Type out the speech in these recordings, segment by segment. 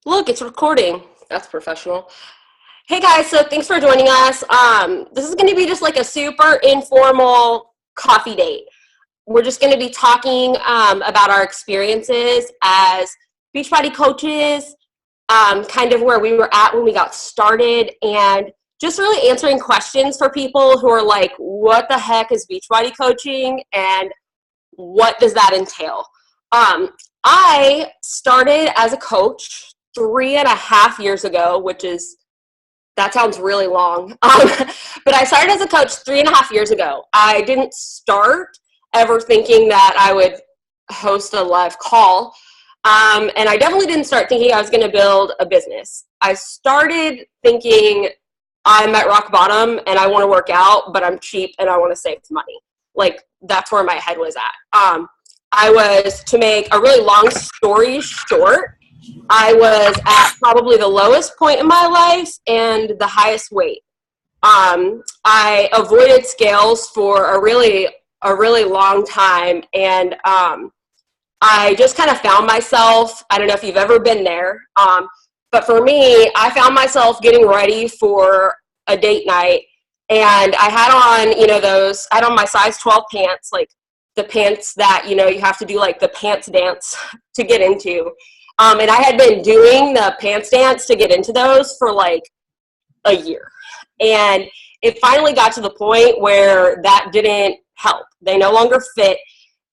Look, it's recording. That's professional. Hey guys, so thanks for joining us. This is going to be just like a super informal coffee date. We're just going to be talking about our experiences as Beachbody coaches, kind of where we were at when we got started, and just really answering questions for people who are like, what the heck is Beachbody coaching and what does that entail? I started as a coach 3.5 years ago, that sounds really long. But I started as a coach 3.5 years ago. I didn't start ever thinking that I would host a live call. And I definitely didn't start thinking I was going to build a business. I started thinking I'm at rock bottom and I want to work out, but I'm cheap and I want to save money. Like, that's where my head was at. I was, to make a really long story short, I was at probably the lowest point in my life and the highest weight. I avoided scales for a really long time, and I just kind of found myself, I don't know if you've ever been there, but for me, I found myself getting ready for a date night, and I had on, I had on my size 12 pants, like the pants that, you have to do like the pants dance to get into. And I had been doing the pants dance to get into those for like a year. And it finally got to the point where that didn't help. They no longer fit.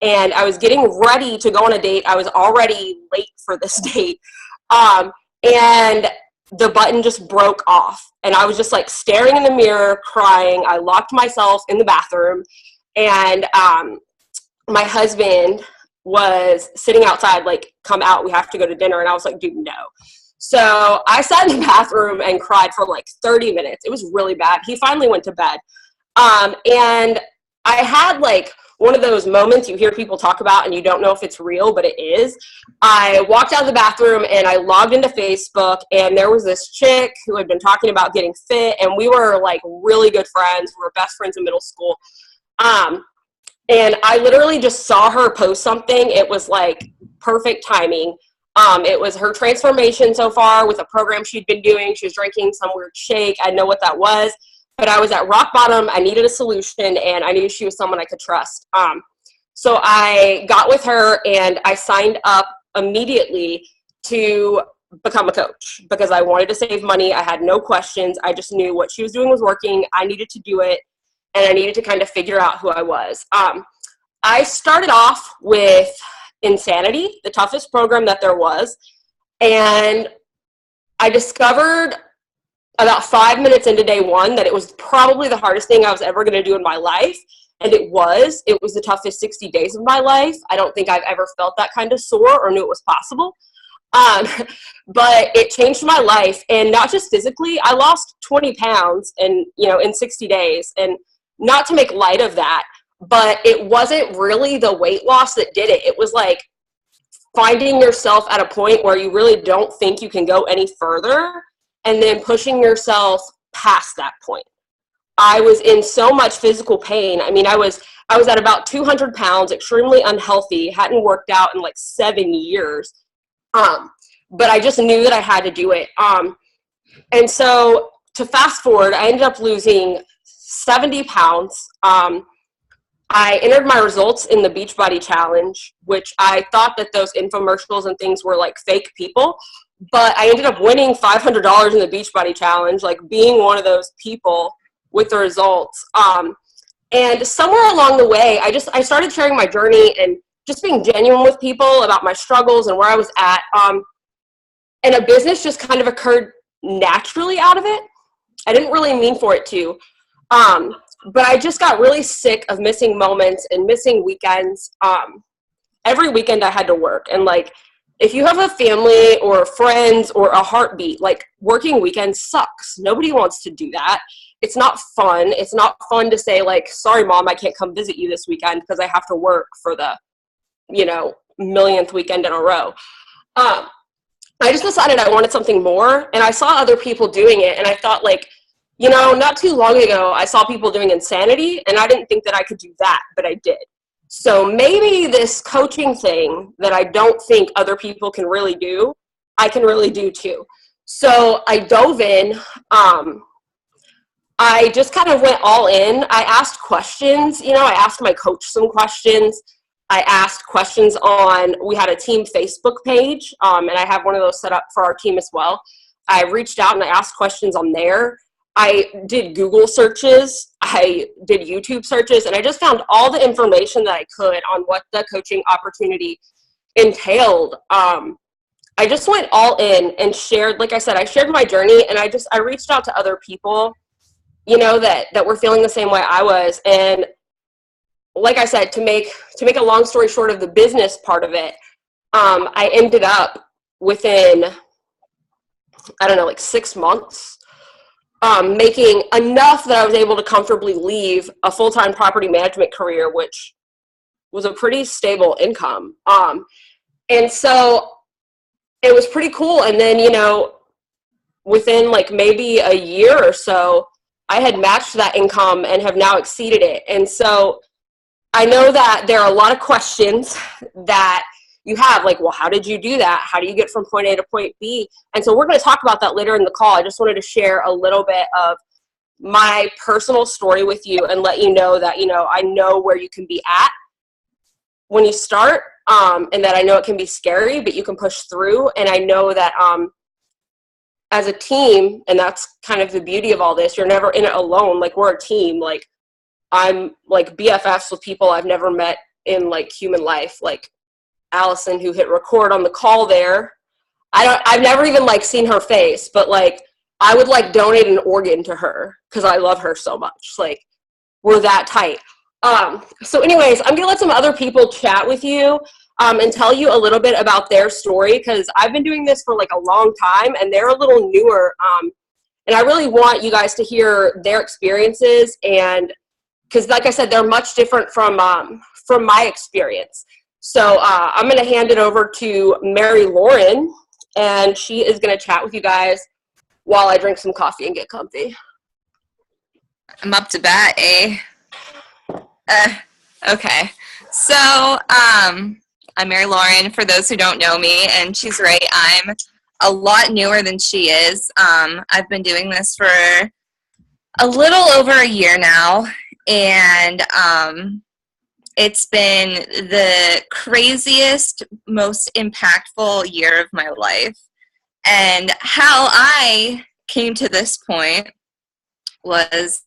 And I was getting ready to go on a date. I was already late for this date. And the button just broke off. And I was just like staring in the mirror, crying. I locked myself in the bathroom. And my husband was sitting outside, like, come out, we have to go to dinner. And I was like, dude, no. So I sat in the bathroom and cried for like 30 minutes. It was really bad. He finally went to bed. And I had like one of those moments you hear people talk about and you don't know if it's real, but it is. I walked out of the bathroom and I logged into Facebook, and there was this chick who had been talking about getting fit, and we were like really good friends. We were best friends in middle school. And I literally just saw her post something. It was like perfect timing. It was her transformation so far with a program she'd been doing. She was drinking some weird shake. I didn't know what that was, but I was at rock bottom. I needed a solution, and I knew she was someone I could trust. So I got with her, and I signed up immediately to become a coach because I wanted to save money. I had no questions. I just knew what she was doing was working. I needed to do it, and I needed to kind of figure out who I was. I started off with Insanity, the toughest program that there was, and I discovered about 5 minutes into day one that it was probably the hardest thing I was ever going to do in my life, and it was the toughest 60 days of my life. I don't think I've ever felt that kind of sore or knew it was possible. But it changed my life, and not just physically. I lost 20 pounds in 60 days, and not to make light of that, but it wasn't really the weight loss that did it. It was like finding yourself at a point where you really don't think you can go any further, and then pushing yourself past that point. I was in so much physical pain. I mean, I was at about 200 pounds, extremely unhealthy, hadn't worked out in like 7 years. But I just knew that I had to do it. And so to fast forward, I ended up losing 70 pounds. I entered my results in the Beachbody Challenge, which I thought that those infomercials and things were like fake people, but I ended up winning $500 in the Beachbody Challenge, like being one of those people with the results. And somewhere along the way, I started sharing my journey and just being genuine with people about my struggles and where I was at. And a business just kind of occurred naturally out of it. I didn't really mean for it to. But I just got really sick of missing moments and missing weekends. Every weekend I had to work. And like, if you have a family or friends or a heartbeat, like working weekends sucks. Nobody wants to do that. It's not fun. It's not fun to say like, sorry, mom, I can't come visit you this weekend because I have to work for the, millionth weekend in a row. I just decided I wanted something more, and I saw other people doing it, and I thought like, not too long ago, I saw people doing Insanity, and I didn't think that I could do that, but I did. So maybe this coaching thing that I don't think other people can really do, I can really do too. So I dove in. I just kind of went all in. I asked questions. I asked my coach some questions. I asked questions we had a team Facebook page, and I have one of those set up for our team as well. I reached out and I asked questions on there. I did Google searches. I did YouTube searches, and I just found all the information that I could on what the coaching opportunity entailed. I just went all in and shared, like I said, I shared my journey, and I reached out to other people, that were feeling the same way I was. And like I said, to make a long story short of the business part of it, I ended up within, I don't know, like 6 months, making enough that I was able to comfortably leave a full-time property management career, which was a pretty stable income. And so it was pretty cool. And then, within like maybe a year or so, I had matched that income and have now exceeded it. And so I know that there are a lot of questions that you have, like, well, how did you do that? How do you get from point A to point B? And so we're going to talk about that later in the call. I just wanted to share a little bit of my personal story with you and let you know that, I know where you can be at when you start, and that I know it can be scary, but you can push through. And I know that as a team, and that's kind of the beauty of all this, you're never in it alone. Like, we're a team. Like, I'm like BFFs with people I've never met in like human life. Like Allison, who hit record on the call there. I've never even like seen her face, but like I would like donate an organ to her because I love her so much. Like, we're that tight. So anyways, I'm gonna let some other people chat with you and tell you a little bit about their story, because I've been doing this for like a long time and they're a little newer. And I really want you guys to hear their experiences, and because like I said, they're much different from my experience. So I'm going to hand it over to Mary Lauren, and she is going to chat with you guys while I drink some coffee and get comfy. I'm up to bat, eh? Okay. So I'm Mary Lauren, for those who don't know me, and she's right, I'm a lot newer than she is. I've been doing this for a little over a year now, and it's been the craziest, most impactful year of my life. And how I came to this point was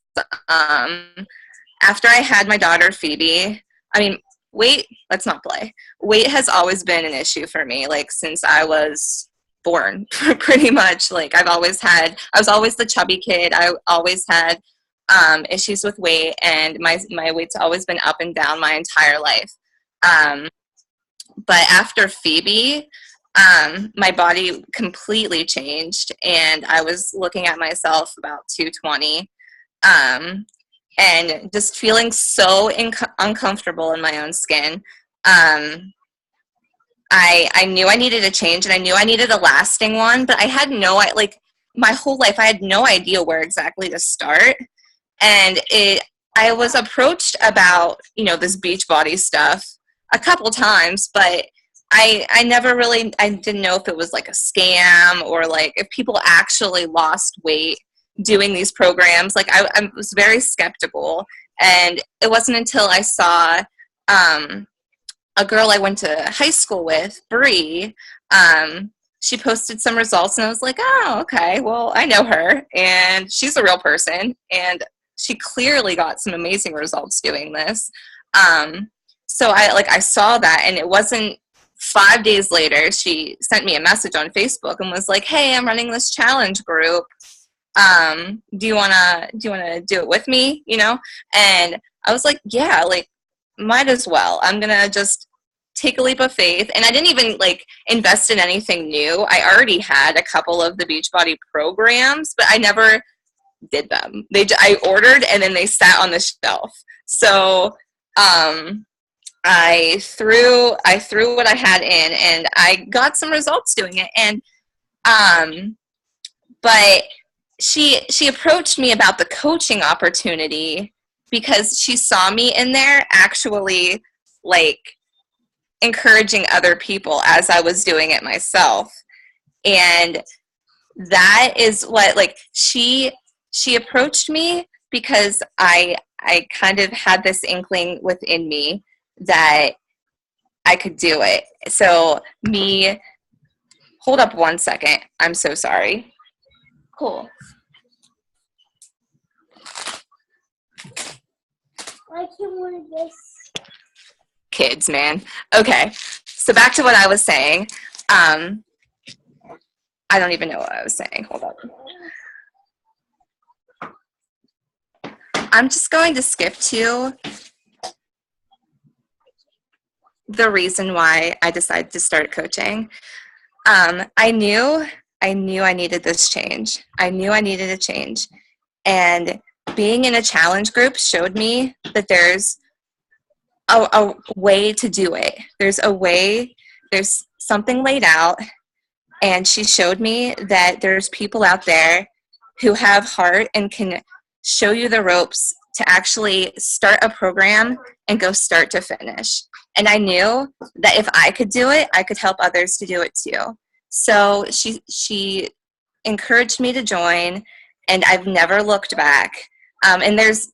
after I had my daughter, Phoebe. I mean, weight, let's not play. Weight has always been an issue for me, like, since I was born, pretty much. Like, I was always the chubby kid. I always had issues with weight, and my weight's always been up and down my entire life. But after Phoebe, my body completely changed, and I was looking at myself about 220, and just feeling so uncomfortable in my own skin. I knew I needed a change, and I knew I needed a lasting one, but I had my whole life, I had no idea where exactly to start. And I was approached about, this Beachbody stuff a couple times, but I didn't know if it was like a scam or like if people actually lost weight doing these programs. Like, I was very skeptical. And it wasn't until I saw a girl I went to high school with, Bree, she posted some results, and I was like, oh, okay, well, I know her, and she's a real person, and she clearly got some amazing results doing this. So I saw that, and it wasn't 5 days later, she sent me a message on Facebook and was like, hey, I'm running this challenge group. Do you wanna do it with me? And I was like, yeah, like, might as well. I'm gonna just take a leap of faith. And I didn't even invest in anything new. I already had a couple of the Beachbody programs, but I never did them. I ordered, and then they sat on the shelf. So I threw what I had in, and I got some results doing it. And but she approached me about the coaching opportunity because she saw me in there actually encouraging other people as I was doing it myself. And that is what, like, she approached me because I kind of had this inkling within me that I could do it. So hold up one second. I'm so sorry. Cool. Why can't one of this? Kids, man. Okay. So back to what I was saying. I don't even know what I was saying. Hold up. I'm just going to skip to the reason why I decided to start coaching. I knew I needed this change. I knew I needed a change. And being in a challenge group showed me that there's a way to do it. There's a way, there's something laid out. And she showed me that there's people out there who have heart and can show you the ropes to actually start a program and go start to finish. And I knew that if I could do it, I could help others to do it too. So she encouraged me to join, and I've never looked back. And there's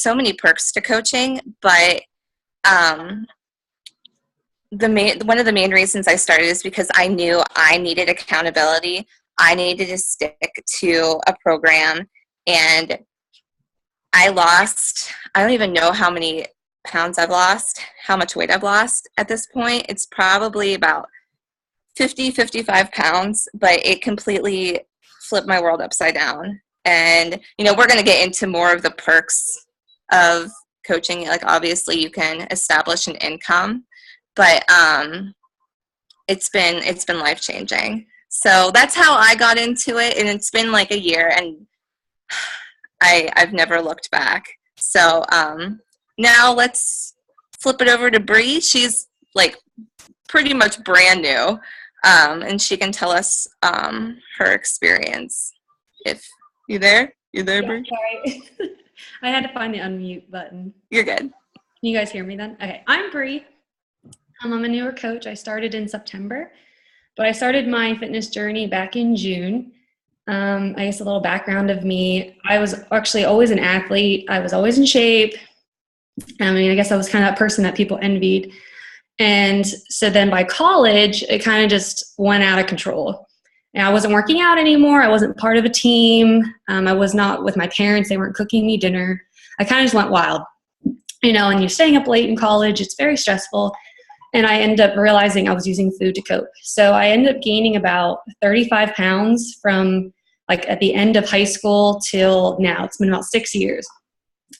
so many perks to coaching, but one of the main reasons I started is because I knew I needed accountability. I needed to stick to a program, and I don't even know how many pounds I've lost, how much weight I've lost at this point. It's probably about 55 pounds, but it completely flipped my world upside down. And, we're going to get into more of the perks of coaching. Like, obviously you can establish an income, but it's been life-changing. So that's how I got into it, and it's been like a year, and I've never looked back. So now let's flip it over to Bree. She's like pretty much brand new, and she can tell us her experience. If you there, Bree? Sorry. I had to find the unmute button. You're good. Can you guys hear me then? Okay, I'm Bree. I'm a newer coach. I started in September, but I started my fitness journey back in June. I guess a little background of me. I was actually always an athlete. I was always in shape. I guess I was kind of that person that people envied. And so then by college, it kind of just went out of control. And I wasn't working out anymore. I wasn't part of a team. I was not with my parents. They weren't cooking me dinner. I kind of just went wild. And you're staying up late in college. It's very stressful. And I ended up realizing I was using food to cope. So I ended up gaining about 35 pounds from like at the end of high school till now. It's been about 6 years.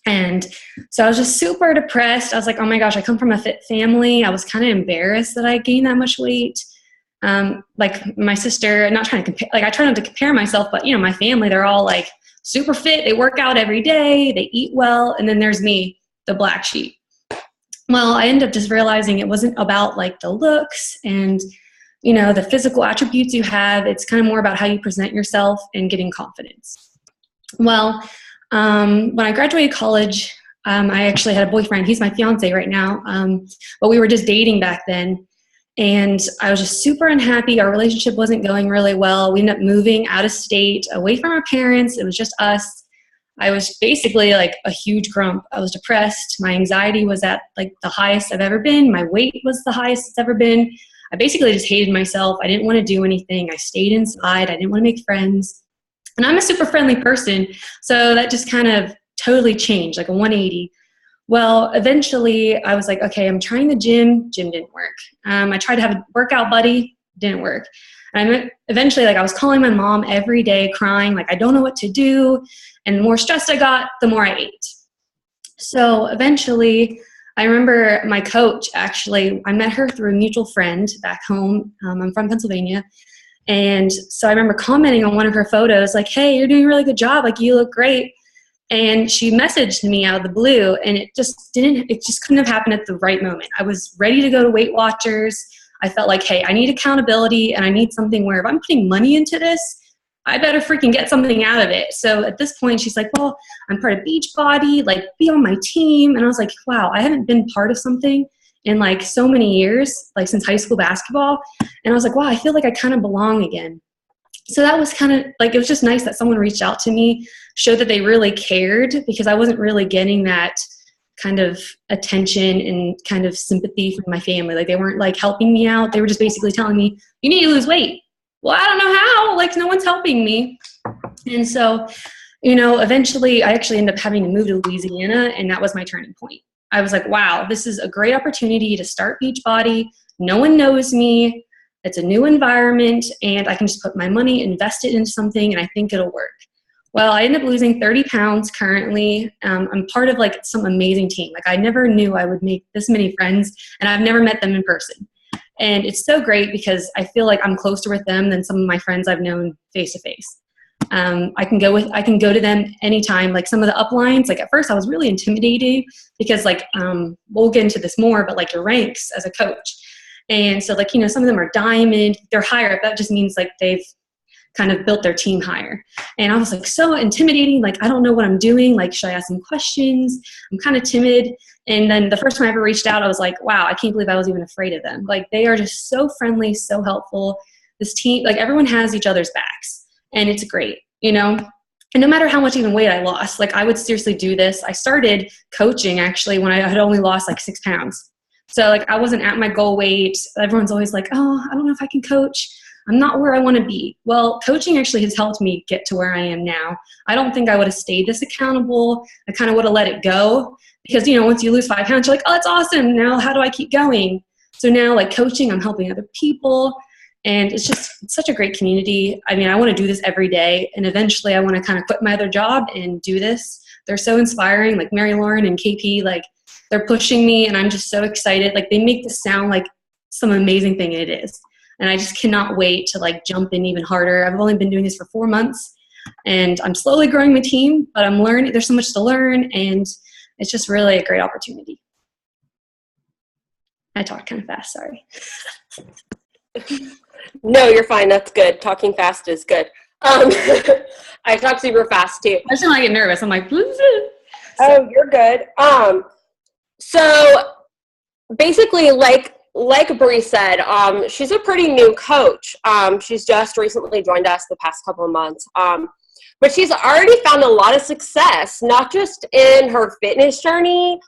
And so I was just super depressed. I was like, oh my gosh, I come from a fit family. I was kind of embarrassed that I gained that much weight. Like my sister, not trying to compare, like I try not to compare myself, but my family, they're all like super fit. They work out every day. They eat well. And then there's me, the black sheep. Well, I ended up just realizing it wasn't about like the looks and, the physical attributes you have. It's kind of more about how you present yourself and getting confidence. Well, when I graduated college, I actually had a boyfriend. He's my fiance right now. But we were just dating back then. And I was just super unhappy. Our relationship wasn't going really well. We ended up moving out of state, away from our parents. It was just us. I was basically like a huge grump. I was depressed. My anxiety was at like the highest I've ever been. My weight was the highest it's ever been. I basically just hated myself. I didn't want to do anything. I stayed inside. I didn't want to make friends. And I'm a super friendly person. So that just kind of totally changed, like a 180. Well, eventually I was like, okay, I'm trying the gym. Gym didn't work. I tried to have a workout buddy. Didn't work. And eventually, like I was calling my mom every day crying, like I don't know what to do. And the more stressed I got, the more I ate. So eventually, I remember my coach, actually, I met her through a mutual friend back home. I'm from Pennsylvania. And so I remember commenting on one of her photos, like, hey, you're doing a really good job. Like, you look great. And she messaged me out of the blue, and it just couldn't have happened at the right moment. I was ready to go to Weight Watchers. I felt like, hey, I need accountability, and I need something where if I'm putting money into this, I better freaking get something out of it. So at this point, she's like, well, I'm part of Beachbody, like be on my team. And I was like, wow, I haven't been part of something in like so many years, like since high school basketball. And I was like, wow, I feel like I kind of belong again. So that was kind of like, it was just nice that someone reached out to me, showed that they really cared, because I wasn't really getting that kind of attention and kind of sympathy from my family. Like, they weren't like helping me out. They were just basically telling me, you need to lose weight. Well, I don't know how, like, no one's helping me. And so, eventually I actually ended up having to move to Louisiana, and that was my turning point. I was like, wow, this is a great opportunity to start Beachbody. No one knows me. It's a new environment, and I can just put my money, invest it into something, and I think it'll work. Well, I ended up losing 30 pounds currently. I'm part of like some amazing team. Like, I never knew I would make this many friends, and I've never met them in person. And it's so great because I feel like I'm closer with them than some of my friends I've known face to face. I can go to them anytime. Like, some of the uplines, like at first I was really intimidated because we'll get into this more, but like your ranks as a coach. And so some of them are diamond, they're higher up. That just means like they've kind of built their team higher. And I was like, so intimidating. Like, I don't know what I'm doing. Like, should I ask some questions? I'm kind of timid. And then the first time I ever reached out, I was like, wow, I can't believe I was even afraid of them. Like, they are just so friendly, so helpful. This team, like, everyone has each other's backs, and it's great, And no matter how much even weight I lost, like, I would seriously do this. I started coaching actually when I had only lost like 6 pounds. So like, I wasn't at my goal weight. Everyone's always like, oh, I don't know if I can coach. I'm not where I want to be. Well, coaching actually has helped me get to where I am now. I don't think I would have stayed this accountable. I kind of would have let it go because, once you lose 5 pounds, you're like, oh, that's awesome. Now how do I keep going? So now, like, coaching, I'm helping other people, and it's such a great community. I mean, I want to do this every day, and eventually I want to kind of quit my other job and do this. They're so inspiring, like Mary Lauren and KP, like, they're pushing me, and I'm just so excited. Like, they make this sound like some amazing thing, and it is. And I just cannot wait to like jump in even harder. I've only been doing this for 4 months, and I'm slowly growing my team, but I'm learning. There's so much to learn, and it's just really a great opportunity. I talked kind of fast, sorry. No, you're fine. That's good. Talking fast is good. I talk super fast too. I just when I get nervous, I'm like, oh, you're good. So basically, like Bree said, she's a pretty new coach. She's just recently joined us the past couple of months. But she's already found a lot of success, not just in her fitness journey,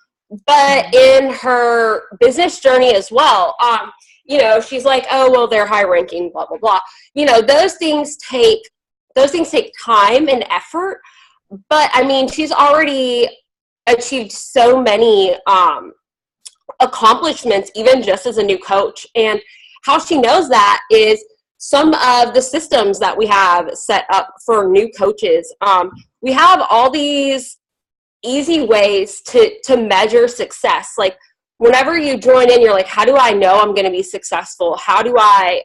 but in her business journey as well. She's like, oh, well, they're high ranking, blah, blah, blah. Those things take time and effort. But I mean, she's already achieved so many accomplishments, even just as a new coach. And how she knows that is some of the systems that we have set up for new coaches. We have all these easy ways to measure success. Like, whenever you join in, you're like, how do I know I'm going to be successful? How do I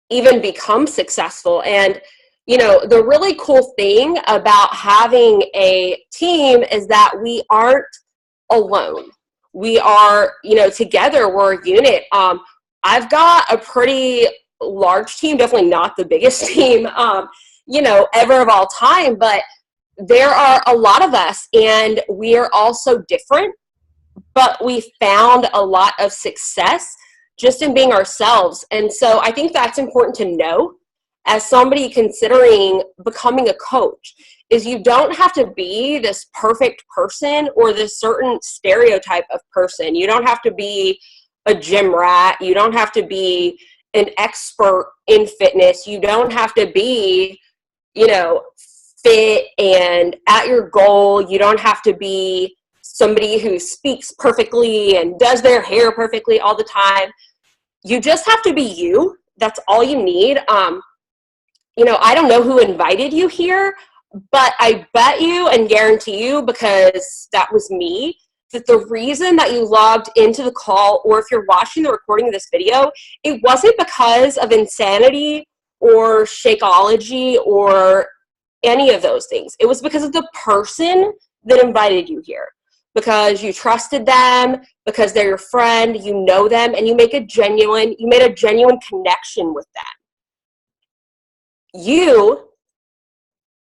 even become successful? And the really cool thing about having a team is that we aren't alone. We are, together, we're a unit. I've got a pretty large team, definitely not the biggest team, ever of all time, but there are a lot of us, and we are all so different, but we found a lot of success just in being ourselves. And so I think that's important to know as somebody considering becoming a coach, is you don't have to be this perfect person or this certain stereotype of person. You don't have to be a gym rat. You don't have to be an expert in fitness. You don't have to be, fit and at your goal. You don't have to be somebody who speaks perfectly and does their hair perfectly all the time. You just have to be you. That's all you need. I don't know who invited you here, but I bet you and guarantee you, because that was me, that the reason that you logged into the call, or if you're watching the recording of this video, it wasn't because of insanity or Shakeology or any of those things. It was because of the person that invited you here, because you trusted them, because they're your friend, you know them, and you made a genuine connection with them. You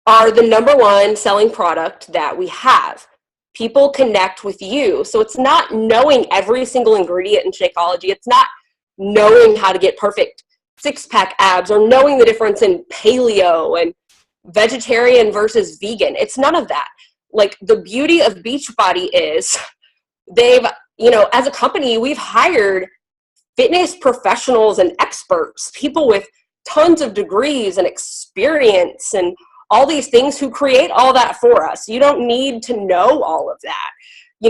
are the number one selling product that we have. people connect with you. So it's not knowing every single ingredient in Shakeology. It's not knowing how to get perfect six-pack abs or knowing the difference in paleo and vegetarian versus vegan. It's none of that. Like, the beauty of Beachbody is they've, as a company, we've hired fitness professionals and experts, people with tons of degrees and experience and all these things who create all that for us. You don't need to know all of that.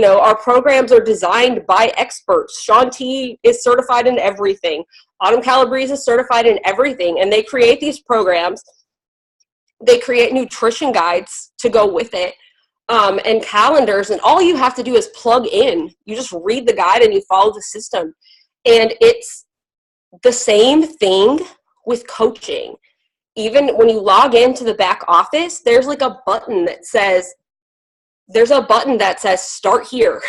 Our programs are designed by experts. Shaun T is certified in everything. Autumn Calabrese is certified in everything. And they create these programs. They create nutrition guides to go with it, and calendars. And all you have to do is plug in. You just read the guide and you follow the system. And it's the same thing with coaching. Even when you log into the back office, there's like a button that says start here,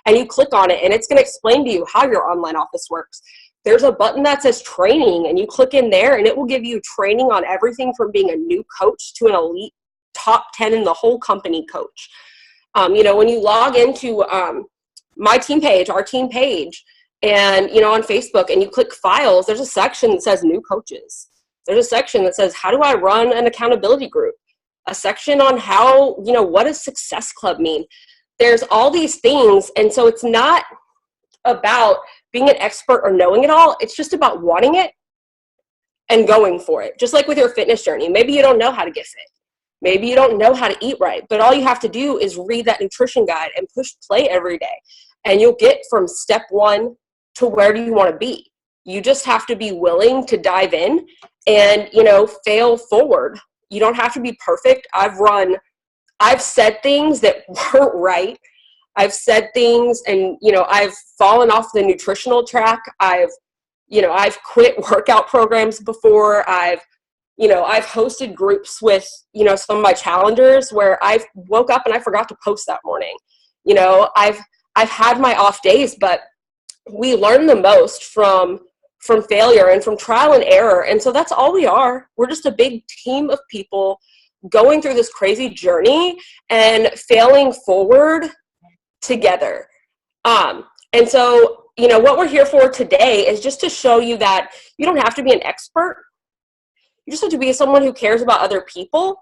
and you click on it and it's going to explain to you how your online office works. There's a button that says training, and you click in there and it will give you training on everything from being a new coach to an elite top 10 in the whole company coach. When you log into my team page, our team page, and on Facebook, and you click files, there's a section that says new coaches. There's a section that says, how do I run an accountability group? A section on how, what does Success Club mean? There's all these things. And so it's not about being an expert or knowing it all. It's just about wanting it and going for it. Just like with your fitness journey. Maybe you don't know how to get fit. Maybe you don't know how to eat right. But all you have to do is read that nutrition guide and push play every day. And you'll get from step one to where do you want to be. You just have to be willing to dive in and, fail forward. You don't have to be perfect. I've said things that weren't right. I've said things and, I've fallen off the nutritional track. I've quit workout programs before. I've hosted groups with, some of my challengers where I woke up and I forgot to post that morning. I've had my off days, but we learn the most from failure and from trial and error. And so that's all we are. We're just a big team of people going through this crazy journey and failing forward together. And so, what we're here for today is just to show you that you don't have to be an expert. You just have to be someone who cares about other people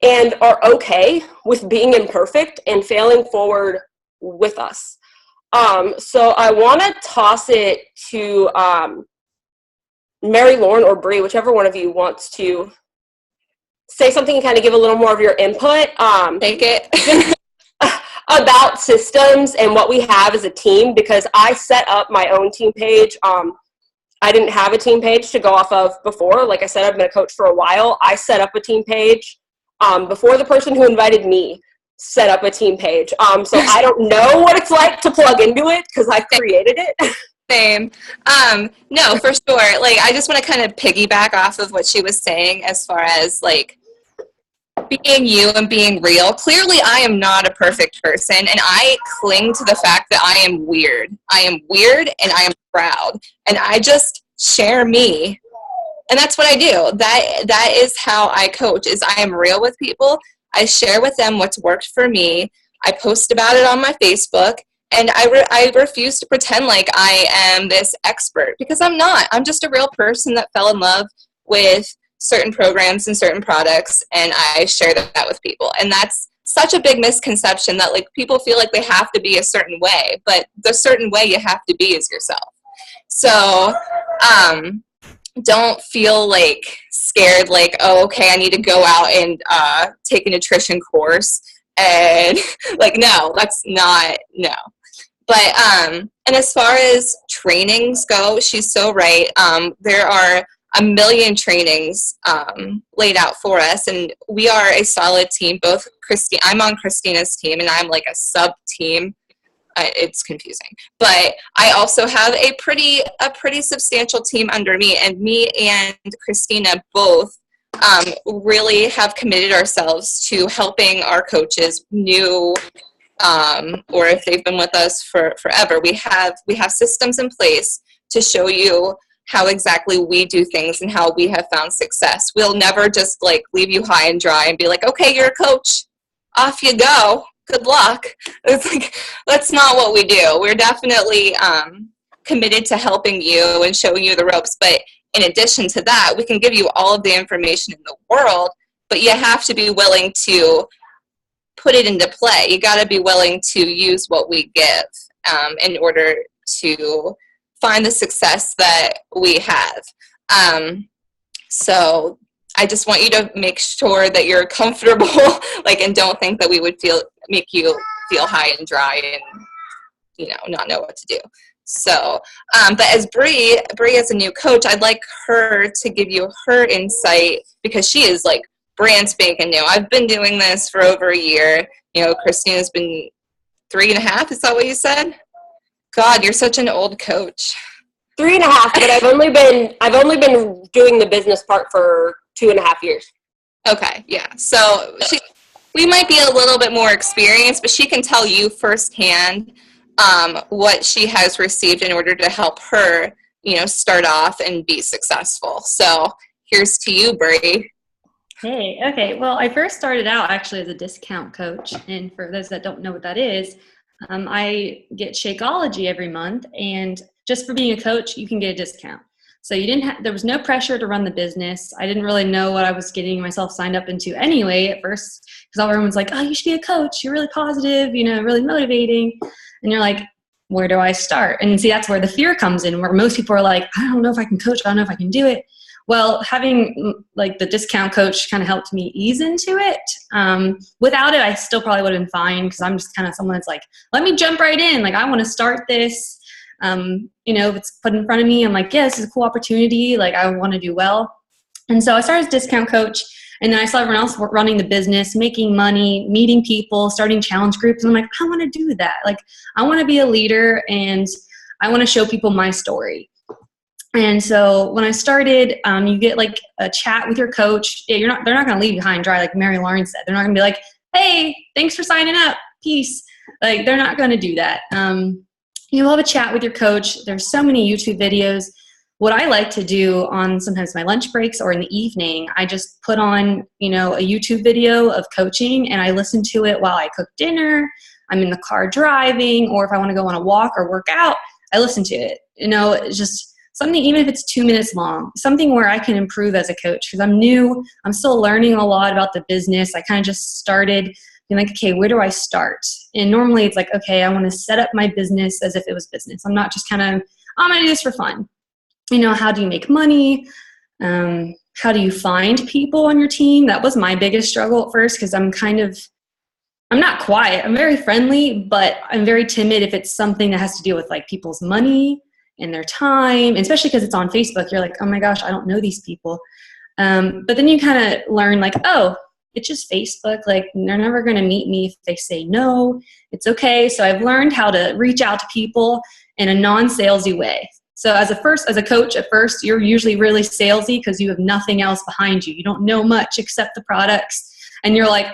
and are okay with being imperfect and failing forward with us. So I want to toss it to Mary Lauren or Bree, whichever one of you wants to say something and kind of give a little more of your input. Take it. About systems and what we have as a team, because I set up my own team page. I didn't have a team page to go off of before. Like I said, I've been a coach for a while. I set up a team page before the person who invited me set up a team page. So I don't know what it's like to plug into it because I created it. Same. No, for sure. Like, I just want to kind of piggyback off of what she was saying as far as like being you and being real. Clearly, I am not a perfect person, and I cling to the fact that I am weird. I am weird, and I am proud, and I just share me, and that's what I do. That is how I coach. Is I am real with people. I share with them what's worked for me. I post about it on my Facebook, and I refuse to pretend like I am this expert, because I'm not. I'm just a real person that fell in love with certain programs and certain products, and I share that with people. And that's such a big misconception that like people feel like they have to be a certain way, but the certain way you have to be is yourself. So don't feel like scared, like, oh, okay, I need to go out and take a nutrition course, and like, no, that's not, no. But and as far as trainings go, she's so right. There are a million trainings laid out for us, and we are a solid team. Both I'm on Christina's team, and I'm like a sub team. It's confusing, but I also have a pretty substantial team under me, and me and Christina both really have committed ourselves to helping our coaches new, or if they've been with us for forever. We have systems in place to show you how exactly we do things and how we have found success. We'll never just like leave you high and dry and be like, okay, you're a coach, off you go. good luck. It's like, that's not what we do. We're definitely committed to helping you and showing you the ropes. But in addition to that, we can give you all of the information in the world, but you have to be willing to put it into play. You got to be willing to use what we give in order to find the success that we have. So I just want you to make sure that you're comfortable, like, and don't think that we would make you feel high and dry and, not know what to do. So, but as Bree as a new coach, I'd like her to give you her insight, because she is like brand spanking new. I've been doing this for over a year. Christina's been 3.5. Is that what you said? God, you're such an old coach. 3.5, but I've only been doing the business part for 2.5 years. Okay, yeah. So we might be a little bit more experienced, but she can tell you firsthand what she has received in order to help her, start off and be successful. So here's to you, Bree. Hey, okay. Well, I first started out actually as a discount coach. And for those that don't know what that is, I get Shakeology every month. And just for being a coach, you can get a discount. So there was no pressure to run the business. I didn't really know what I was getting myself signed up into anyway at first, because everyone's like, oh, you should be a coach. You're really positive, really motivating. And you're like, where do I start? And see, that's where the fear comes in, where most people are like, I don't know if I can coach. I don't know if I can do it. Well, having like the discount coach kind of helped me ease into it. Without it, I still probably would have been fine, because I'm just kind of someone that's like, let me jump right in. Like, I want to start this. If it's put in front of me, I'm like, yeah, this is a cool opportunity. Like, I want to do well. And so I started as a discount coach, and then I saw everyone else running the business, making money, meeting people, starting challenge groups. And I'm like, I want to do that. Like, I want to be a leader, and I want to show people my story. And so when I started, you get like a chat with your coach. They're not going to leave you high and dry, like Mary Lauren said. They're not going to be like, hey, thanks for signing up. Peace. Like, they're not going to do that. You'll have a chat with your coach. There's so many YouTube videos. What I like to do on sometimes my lunch breaks or in the evening, I just put on, a YouTube video of coaching, and I listen to it while I cook dinner. I'm in the car driving, or if I want to go on a walk or work out, I listen to it. It's just something, even if it's 2 minutes long, something where I can improve as a coach, because I'm new. I'm still learning a lot about the business. I kind of just started being like, okay, where do I start? And normally it's like, okay, I want to set up my business as if it was business. I'm not just kind of, I'm going to do this for fun. How do you make money? How do you find people on your team? That was my biggest struggle at first, because I'm not quiet. I'm very friendly, but I'm very timid if it's something that has to deal with like people's money and their time, especially because it's on Facebook. You're like, oh my gosh, I don't know these people. But then you kind of learn like, oh, it's just Facebook. Like, they're never going to meet me if they say no. It's okay. So I've learned how to reach out to people in a non-salesy way. So as a coach, at first, you're usually really salesy because you have nothing else behind you. You don't know much except the products. And you're like,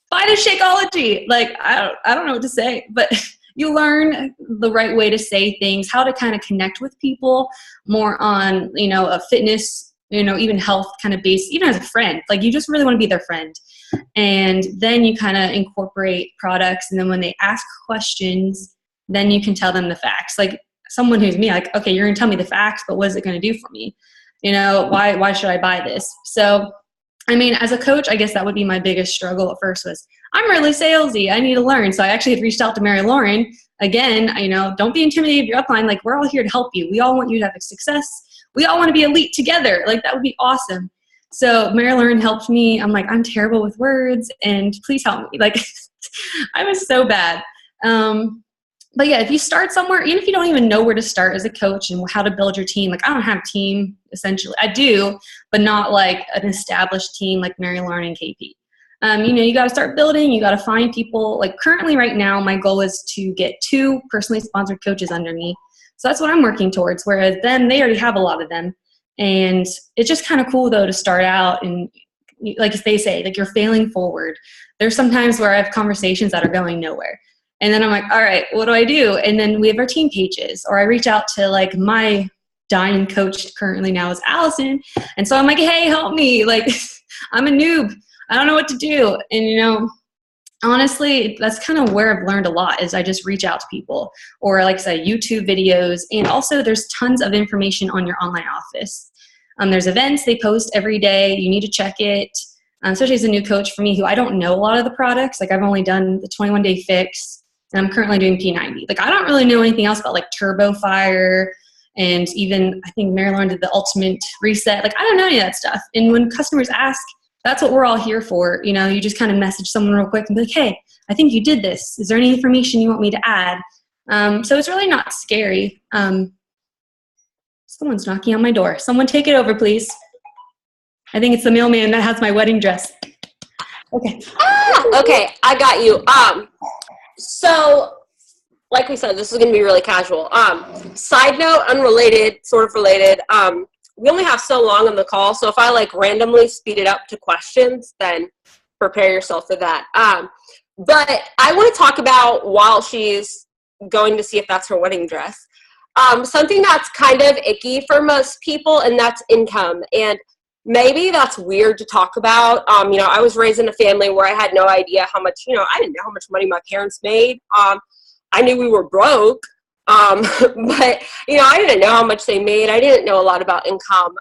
buy the Shakeology. Like, I don't know what to say. But you learn the right way to say things, how to kind of connect with people more on, a fitness, even health kind of base, even as a friend. Like, you just really want to be their friend. And then you kind of incorporate products. And then when they ask questions, then you can tell them the facts. Like, someone who's me, like, okay, you're going to tell me the facts, but what is it going to do for me? Why should I buy this? So, as a coach, I guess that would be my biggest struggle at first was, I'm really salesy. I need to learn. So I actually had reached out to Mary Lauren. Again, don't be intimidated if you're upline. Like, we're all here to help you. We all want you to have a success. We all want to be elite together. Like, that would be awesome. So Mary Lauren helped me. I'm like, I'm terrible with words, and please help me. Like, I was so bad. But yeah, if you start somewhere, even if you don't even know where to start as a coach and how to build your team, like, I don't have a team, essentially. I do, but not like an established team like Mary Lauren and KP. You got to start building. You got to find people. Like, currently right now, my goal is to get 2 personally sponsored coaches under me. So that's what I'm working towards. Whereas them, they already have a lot of them. And it's just kind of cool, though, to start out. And like they say, like, you're failing forward. There's some times where I have conversations that are going nowhere. And then I'm like, all right, what do I do? And then we have our team pages. Or I reach out to, like, my dying coach currently now is Allison. And so I'm like, hey, help me. Like, I'm a noob. I don't know what to do. And, honestly, that's kind of where I've learned a lot is I just reach out to people, or like I said, YouTube videos. And also there's tons of information on your online office. There's events they post every day. You need to check it. Especially as a new coach for me who I don't know a lot of the products. Like I've only done the 21-day fix and I'm currently doing P90. Like I don't really know anything else about like Turbo Fire, and even I think Mary Lauren did the Ultimate Reset. Like I don't know any of that stuff. And when customers ask, that's what we're all here for. You know, you just kind of message someone real quick and be like, hey, I think you did this. Is there any information you want me to add? So it's really not scary. Someone's knocking on my door. Someone take it over, please. I think it's the mailman that has my wedding dress. Okay. Okay, I got you. So like we said, this is going to be really casual. Side note, unrelated, sort of related. We only have so long on the call, so if I like randomly speed it up to questions, then prepare yourself for that. But I want to talk about, while she's going to see if that's her wedding dress, something that's kind of icky for most people, and that's income. And maybe that's weird to talk about. You know, I was raised in a family where I had no idea how much, you know, I didn't know how much money my parents made. I knew we were broke, but, you know, I didn't know how much they made. I didn't know a lot about income.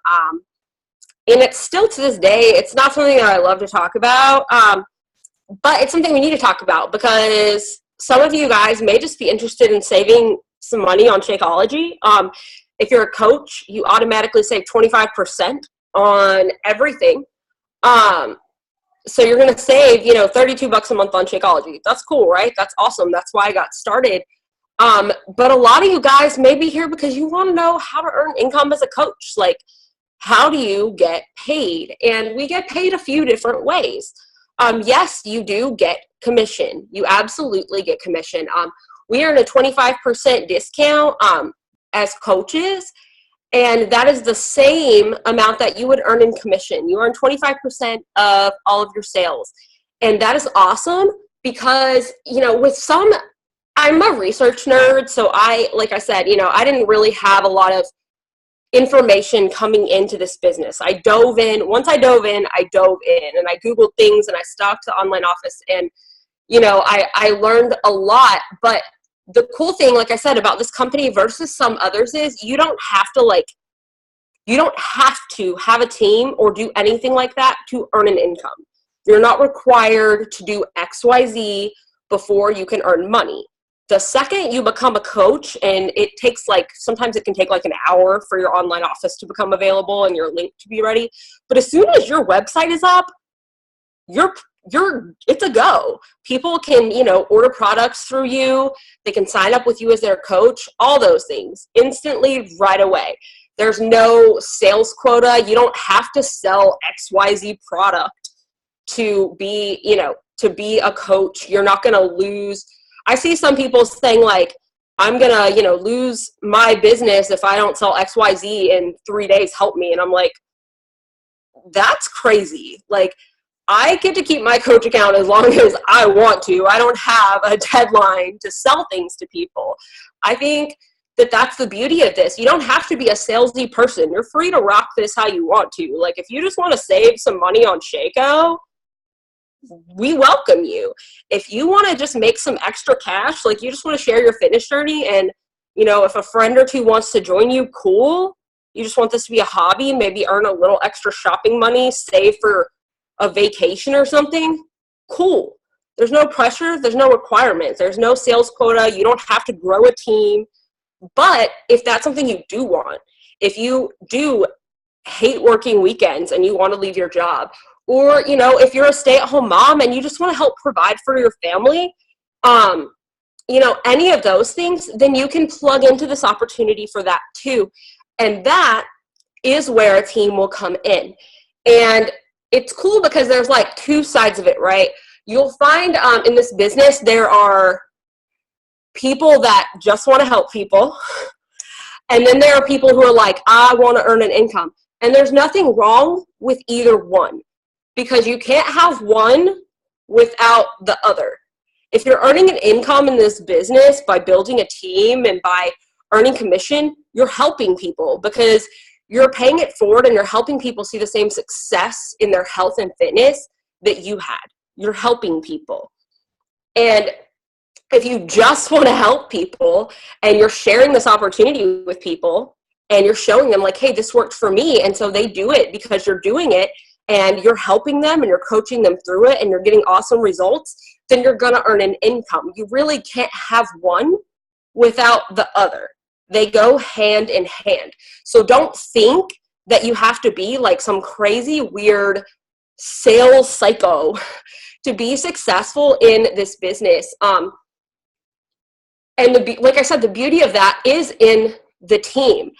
And it's still to this day, it's not something that I love to talk about, but it's something we need to talk about because some of you guys may just be interested in saving some money on Shakeology. If you're a coach, you automatically save 25% on everything. So you're going to save, you know, $32 a month on Shakeology. That's cool, right? That's awesome. That's why I got started. But a lot of you guys may be here because you want to know how to earn income as a coach. Like, how do you get paid? And we get paid a few different ways. Yes, you do get commission. You absolutely get commission. We earn a 25% discount as coaches. And that is the same amount that you would earn in commission. You earn 25% of all of your sales. And that is awesome because, you know, with some, I'm a research nerd. So like I said, you know, I didn't really have a lot of information coming into this business. Once I dove in and I Googled things and I stalked the online office and, you know, I learned a lot. But the cool thing, like I said, about this company versus some others is you don't have to have a team or do anything like that to earn an income. You're not required to do XYZ before you can earn money. The second you become a coach, and it takes sometimes it can take like an hour for your online office to become available and your link to be ready. But as soon as your website is up, it's a go. People can, you know, order products through you. They can sign up with you as their coach, all those things instantly right away. There's no sales quota. You don't have to sell XYZ product to be, you know, to be a coach. You're not going to lose. I see some people saying like, I'm going to, you know, lose my business if I don't sell XYZ in 3 days, help me. And I'm like, that's crazy. Like, I get to keep my coach account as long as I want to. I don't have a deadline to sell things to people. I think that that's the beauty of this. You don't have to be a salesy person. You're free to rock this how you want to. Like, if you just want to save some money on Shaco, we welcome you. If you want to just make some extra cash, like you just want to share your fitness journey and, you know, if a friend or two wants to join you, cool. You just want this to be a hobby, maybe earn a little extra shopping money, save for a vacation or something, cool. There's no pressure. There's no requirements. There's no sales quota. You don't have to grow a team. But if that's something you do want, if you do hate working weekends and you want to leave your job, or, you know, if you're a stay-at-home mom and you just want to help provide for your family, you know, any of those things, then you can plug into this opportunity for that too. And that is where a team will come in. And it's cool because there's like two sides of it, right? You'll find in this business, there are people that just want to help people. And then there are people who are like, I want to earn an income. And there's nothing wrong with either one because you can't have one without the other. If you're earning an income in this business by building a team and by earning commission, you're helping people because you're paying it forward and you're helping people see the same success in their health and fitness that you had. You're helping people. And if you just want to help people and you're sharing this opportunity with people and you're showing them like, hey, this worked for me, and so they do it because you're doing it and you're helping them and you're coaching them through it and you're getting awesome results, then you're going to earn an income. You really can't have one without the other. They go hand in hand. So don't think that you have to be like some crazy, weird sales psycho to be successful in this business. And like I said, the beauty of that is in the team.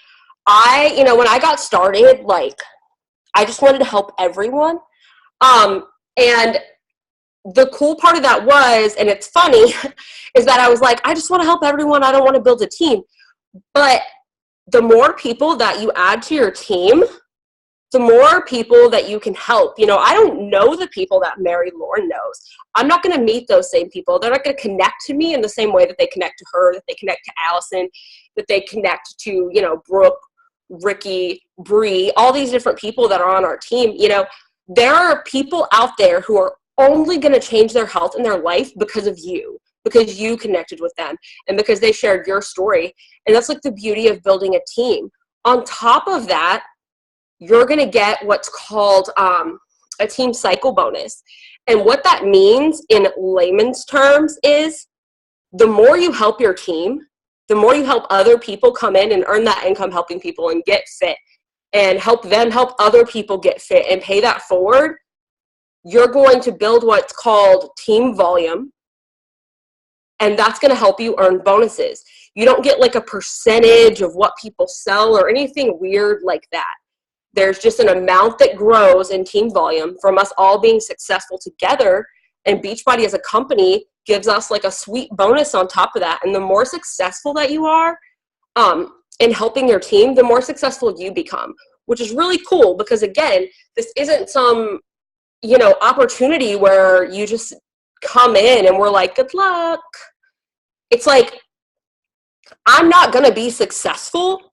When I got started, like, I just wanted to help everyone. And the cool part of that was, and it's funny, is that I was like, I just want to help everyone. I don't want to build a team. But the more people that you add to your team, the more people that you can help. I don't know the people that Mary Lauren knows. I'm not going to meet those same people. They're not going to connect to me in the same way that they connect to her, that they connect to Allison, that they connect to, Brooke, Ricky, Bree, all these different people that are on our team. There are people out there who are only going to change their health and their life because of you, because you connected with them and because they shared your story. And that's like the beauty of building a team. On top of that, you're going to get what's called a team cycle bonus. And what that means in layman's terms is the more you help your team, the more you help other people come in and earn that income helping people and get fit and help them help other people get fit and pay that forward, you're going to build what's called team volume. And that's going to help you earn bonuses. You don't get like a percentage of what people sell or anything weird like that. There's just an amount that grows in team volume from us all being successful together. And Beachbody as a company gives us like a sweet bonus on top of that. And the more successful that you are in helping your team, the more successful you become, which is really cool because, again, this isn't some, opportunity where you just come in and we're like, good luck. It's like, I'm not going to be successful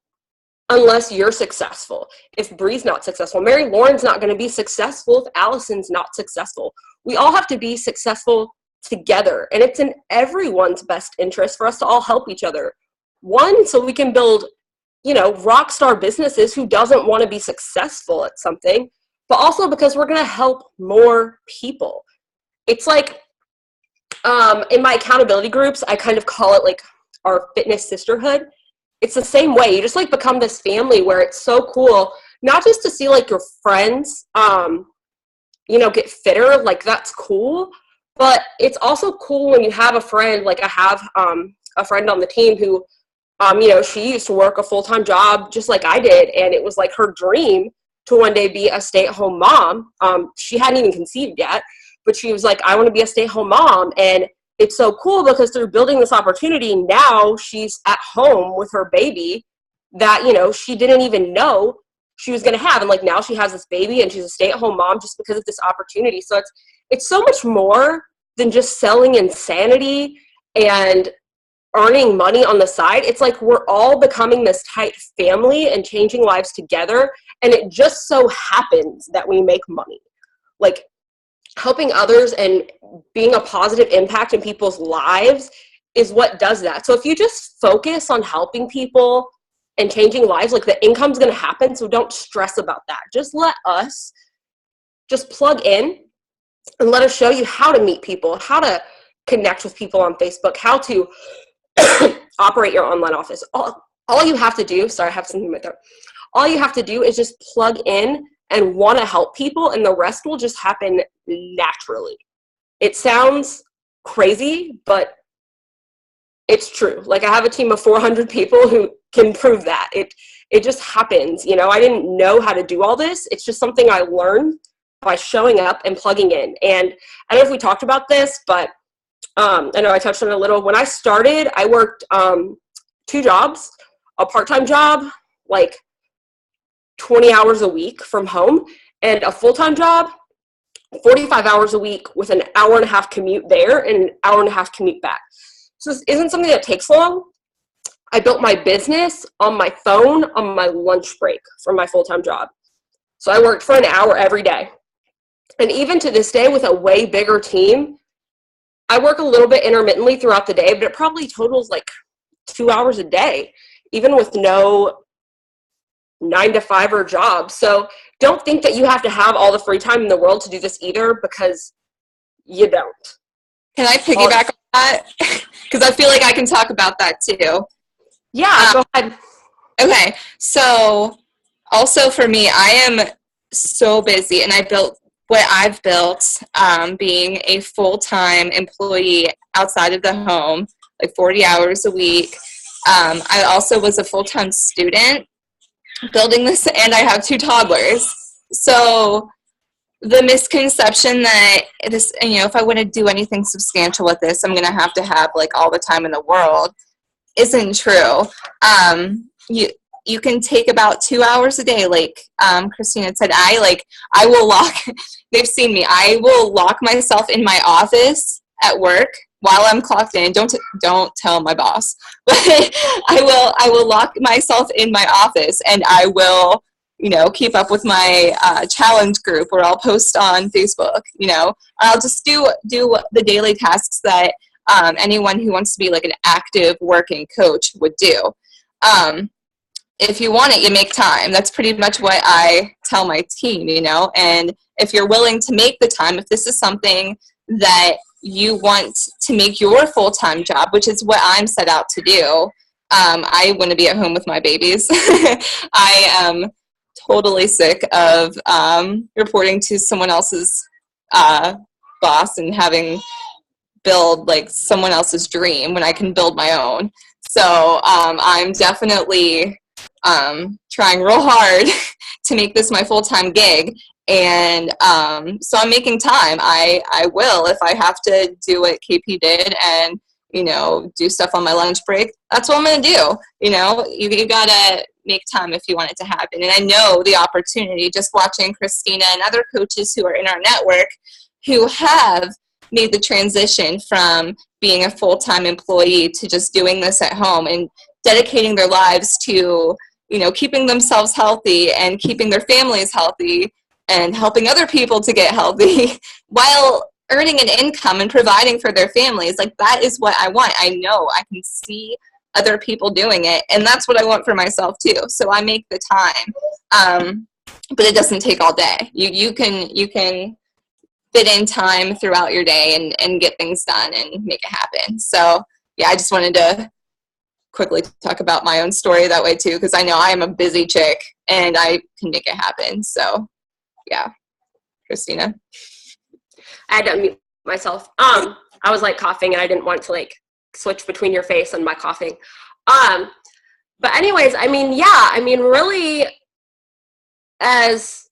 unless you're successful. If Bree's not successful, Mary Lauren's not going to be successful if Allison's not successful. We all have to be successful together, and it's in everyone's best interest for us to all help each other. One, so we can build, rock star businesses. Who doesn't want to be successful at something? But also because we're going to help more people. It's like in my accountability groups, I kind of call it like our fitness sisterhood. It's the same way. You just like become this family where it's so cool, not just to see like your friends, get fitter, like that's cool, but it's also cool when you have a friend, like I have a friend on the team who, she used to work a full-time job just like I did, and it was like her dream to one day be a stay-at-home mom. She hadn't even conceived yet, but she was like, I want to be a stay-at-home mom, and it's so cool because through building this opportunity, now she's at home with her baby that, she didn't even know she was going to have. And like now she has this baby and she's a stay-at-home mom just because of this opportunity. So it's so much more than just selling insanity and earning money on the side. It's like we're all becoming this tight family and changing lives together. And it just so happens that we make money. Like, helping others and being a positive impact in people's lives is what does that. So if you just focus on helping people and changing lives, like the income's going to happen. So don't stress about that. Just let us just plug in and let us show you how to meet people, how to connect with people on Facebook, how to operate your online office. All you have to do, sorry, I have something in my throat. All you have to do is just plug in and want to help people, and the rest will just happen naturally. It sounds crazy, but it's true. Like I have a team of 400 people who can prove that. It just happens. I didn't know how to do all this. It's just something I learned by showing up and plugging in. And I don't know if we talked about this, but I know I touched on it a little. When I started, I worked 2 jobs, a part-time job, like 20 hours a week from home, and a full-time job, 45 hours a week with an hour and a half commute there and an hour and a half commute back. So this isn't something that takes long. I built my business on my phone on my lunch break from my full-time job. So I worked for an hour every day. And even to this day with a way bigger team, I work a little bit intermittently throughout the day, but it probably totals like 2 hours a day, even with no 9 to 5 job. So don't think that you have to have all the free time in the world to do this either, because you don't. Can I piggyback on that? Because I feel like I can talk about that too. Yeah, go ahead. Okay, so also for me, I am so busy, and I built what I've built, being a full-time employee outside of the home, like 40 hours a week. I also was a full-time student building this, and I have 2 toddlers. So the misconception that this, if I want to do anything substantial with this, I'm going to have like all the time in the world, isn't true. You can take about 2 hours a day, like Christina said. I will lock. They've seen me. I will lock myself in my office at work while I'm clocked in. Don't tell my boss, but I will lock myself in my office, and I will keep up with my challenge group, or I'll post on Facebook. I'll just do the daily tasks that anyone who wants to be like an active working coach would do. If you want it, you make time. That's pretty much what I tell my team, and if you're willing to make the time, if this is something that you want to make your full-time job, which is what I'm set out to do, I want to be at home with my babies. I am totally sick of reporting to someone else's boss and having build like someone else's dream when I can build my own. So I'm definitely trying real hard to make this my full-time gig, and so I'm making time. I will, if I have to do what KP did and do stuff on my lunch break, that's what I'm gonna do. You gotta make time if you want it to happen. And I know the opportunity, just watching Christina and other coaches who are in our network who have made the transition from being a full-time employee to just doing this at home and dedicating their lives to keeping themselves healthy and keeping their families healthy and helping other people to get healthy while earning an income and providing for their families. Like, that is what I want. I know I can see other people doing it, and that's what I want for myself too. So I make the time, but it doesn't take all day. You can fit in time throughout your day and get things done and make it happen. So yeah, I just wanted to quickly talk about my own story that way too, because I know I am a busy chick and I can make it happen. So yeah, Christina. I had to unmute myself. I was like coughing, and I didn't want to like switch between your face and my coughing. But anyways, really, as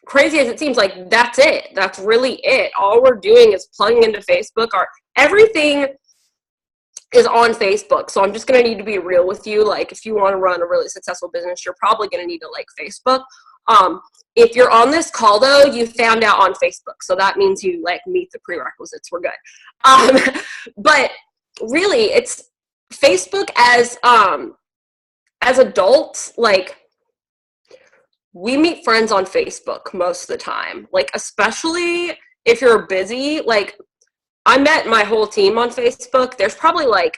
crazy as it seems, like, that's it. That's really it. All we're doing is plugging into Facebook. Everything is on Facebook. So I'm just going to need to be real with you. Like, if you want to run a really successful business, you're probably going to need to like Facebook. If you're on this call though, you found out on Facebook. So that means you like meet the prerequisites. We're good. But really, it's Facebook as adults, like, we meet friends on Facebook most of the time. Like, especially if you're busy, like, I met my whole team on Facebook. There's probably like,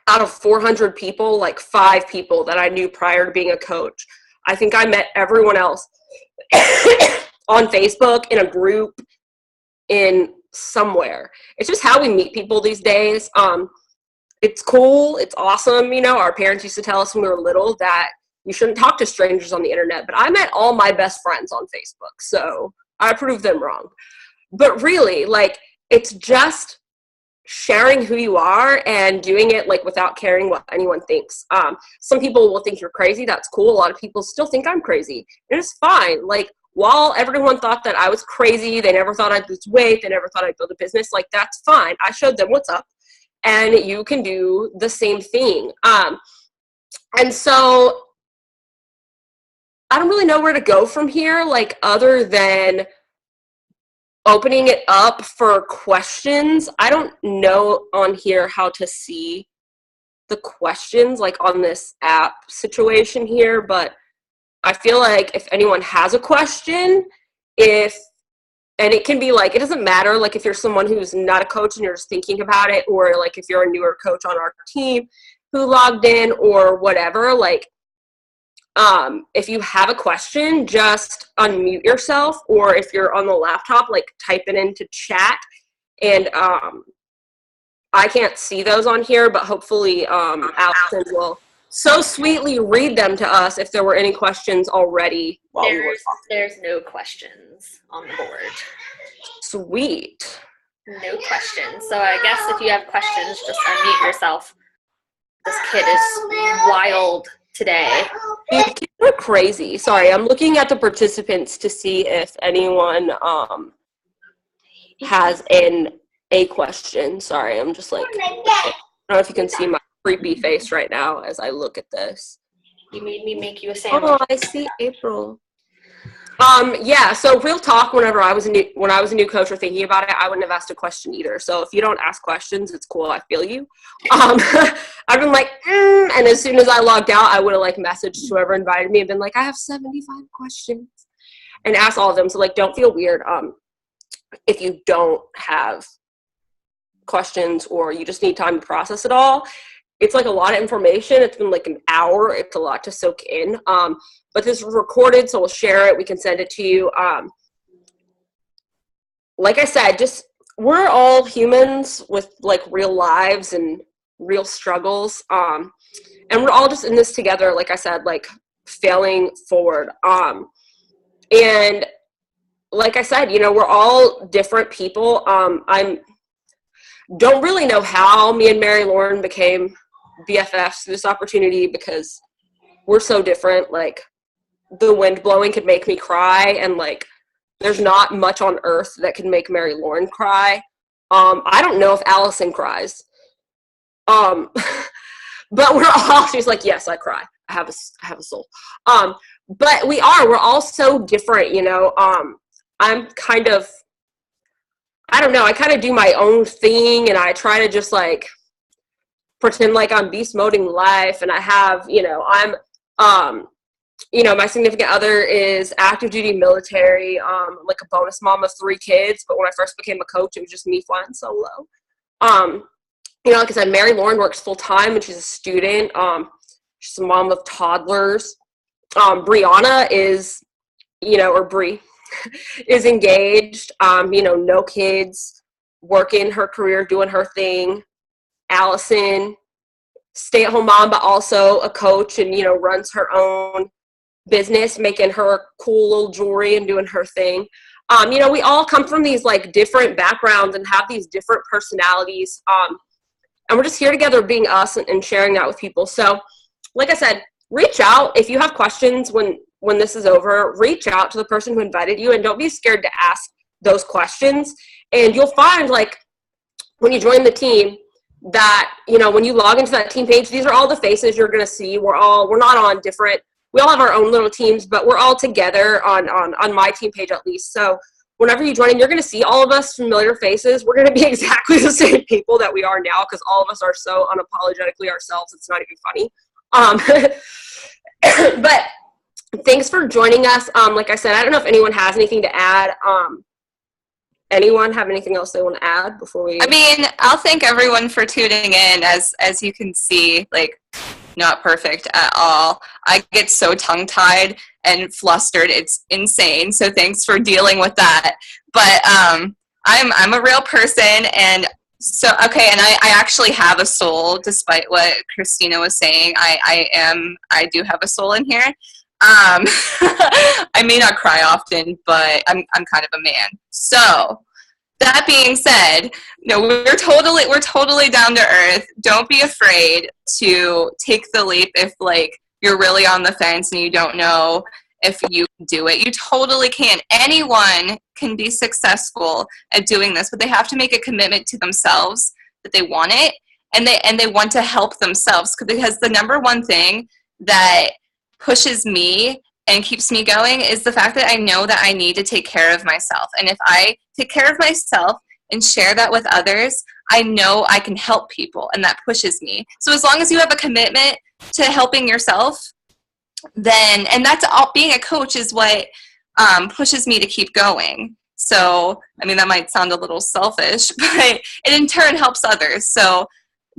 out of 400 people, like 5 people that I knew prior to being a coach. I think I met everyone else on Facebook, in a group, in somewhere. It's just how we meet people these days. It's cool. It's awesome. Our parents used to tell us when we were little that you shouldn't talk to strangers on the internet, but I met all my best friends on Facebook, so I proved them wrong. But really, like, it's just sharing who you are and doing it like without caring what anyone thinks. Some people will think you're crazy. That's cool. A lot of people still think I'm crazy, and it's fine. Like, while everyone thought that I was crazy, they never thought I'd lose weight, they never thought I'd build a business, like, that's fine. I showed them what's up, and you can do the same thing. And so I don't really know where to go from here, like, other than opening it up for questions. I don't know on here how to see the questions, like, on this app situation here, but I feel like if anyone has a question, if And it can be like, it doesn't matter, like if you're someone who's not a coach and you're just thinking about it, or like if you're a newer coach on our team who logged in or whatever, like if you have a question, just unmute yourself, or if you're on the laptop, like type it into chat. And I can't see those on here, but hopefully Allison will so sweetly read them to us if there were any questions already while we were talking. There's no questions on the board. Sweet. No questions. So I guess if you have questions, just unmute yourself. This kid is wild today. These kids are crazy. Sorry, I'm looking at the participants to see if anyone has a question. Sorry, I'm just like, I don't know if you can see my creepy face right now as I look at this. You made me make you a sandwich. Oh, I see April. Yeah, so real talk, when I was a new coach or thinking about it, I wouldn't have asked a question either. So if you don't ask questions, it's cool. I feel you. I've been like, and as soon as I logged out, I would have like messaged whoever invited me and been like, I have 75 questions, and asked all of them. So like, don't feel weird if you don't have questions or you just need time to process it all. It's like a lot of information. It's been like an hour. It's a lot to soak in. But this is recorded, so we'll share it. We can send it to you. Like I said, just we're all humans with like real lives and real struggles. And we're all just in this together, like I said, like failing forward. And like I said, you know, we're all different people. Don't really know how me and Mary Lauren became BFFs through this opportunity, because we're so different. Like, the wind blowing could make me cry, and like there's not much on earth that can make Mary Lauren cry. I don't know if Allison cries. But we're all, she's like, yes, I cry. I have a soul. But we're all so different, you know. I'm kind of, I don't know, I kind of do my own thing, and I try to just like pretend like I'm beast moding life. And I have, you know, you know, my significant other is active duty military, like a bonus mom of 3 kids. But when I first became a coach, it was just me flying solo. You know, like I said, Mary Lauren works full time and she's a student. She's a mom of toddlers. Brianna is, you know, or Bree is engaged, you know, no kids, working her career, doing her thing. Allison, stay-at-home mom, but also a coach, and, you know, runs her own business, making her cool little jewelry and doing her thing. You know, we all come from these like different backgrounds and have these different personalities. And we're just here together being us and sharing that with people. So like I said, reach out if you have questions when this is over. Reach out to the person who invited you, and don't be scared to ask those questions. And you'll find, like, when you join the team, that, you know, when you log into that team page, these are all the faces you're going to see. We're not on different, we all have our own little teams, but we're all together on my team page at least. So whenever you join in, you're going to see all of us familiar faces. We're going to be exactly the same people that we are now, because all of us are so unapologetically ourselves. It's not even funny. But thanks for joining us. Like I said, I don't know if anyone has anything to add. Anyone have anything else they want to add before we? I mean, I'll thank everyone for tuning in. As you can see, like, not perfect at all. I get so tongue-tied and flustered. It's insane. So thanks for dealing with that. But I'm a real person, and so okay. And I actually have a soul, despite what Christina was saying. I do have a soul in here. I may not cry often, but I'm kind of a man. So that being said, no, we're totally down to earth. Don't be afraid to take the leap if, like, you're really on the fence and you don't know if you can do it. You totally can. Anyone can be successful at doing this, but they have to make a commitment to themselves that they want it, and they want to help themselves, because the number one thing that pushes me and keeps me going is the fact that I know that I need to take care of myself. And if I take care of myself and share that with others, I know I can help people, and that pushes me. So as long as you have a commitment to helping yourself, then, and that's all, being a coach is what pushes me to keep going. So, I mean, that might sound a little selfish, but it in turn helps others. So,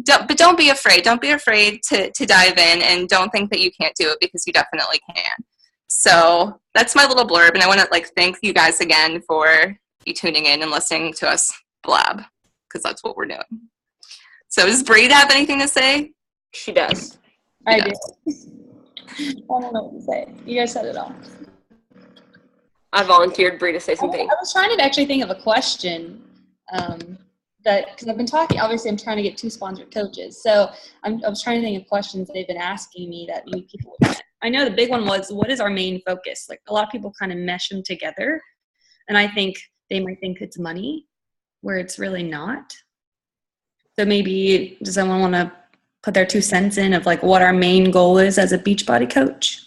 don't be afraid. Don't be afraid to dive in, and don't think that you can't do it, because you definitely can. So that's my little blurb, and I want to thank you guys again for you tuning in and listening to us blab, because that's what we're doing. So does Bree have anything to say? She does. I do. I don't know what to say. You guys said it all. I volunteered Bree to say something. I was trying to actually think of a question because I've been talking, obviously I'm trying to get 2 sponsored coaches. So I was trying to think of questions they've been asking me that maybe people would get. I know the big one was, what is our main focus? Like, a lot of people kind of mesh them together. And I think they might think it's money, where it's really not. So maybe does someone want to put their 2 cents in of what our main goal is as a Beachbody coach?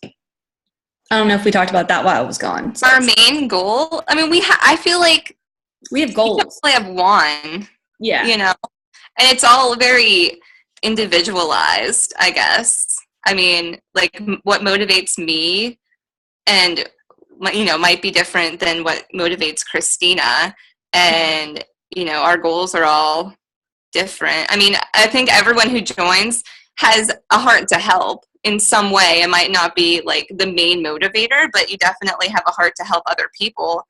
I don't know if we talked about that while I was gone. So our main goal, I mean, I feel like we have goals. We have one. Yeah. And it's all very individualized, I guess. I mean, what motivates me and, might be different than what motivates Christina. And, our goals are all different. I mean, I think everyone who joins has a heart to help in some way. It might not be the main motivator, but you definitely have a heart to help other people.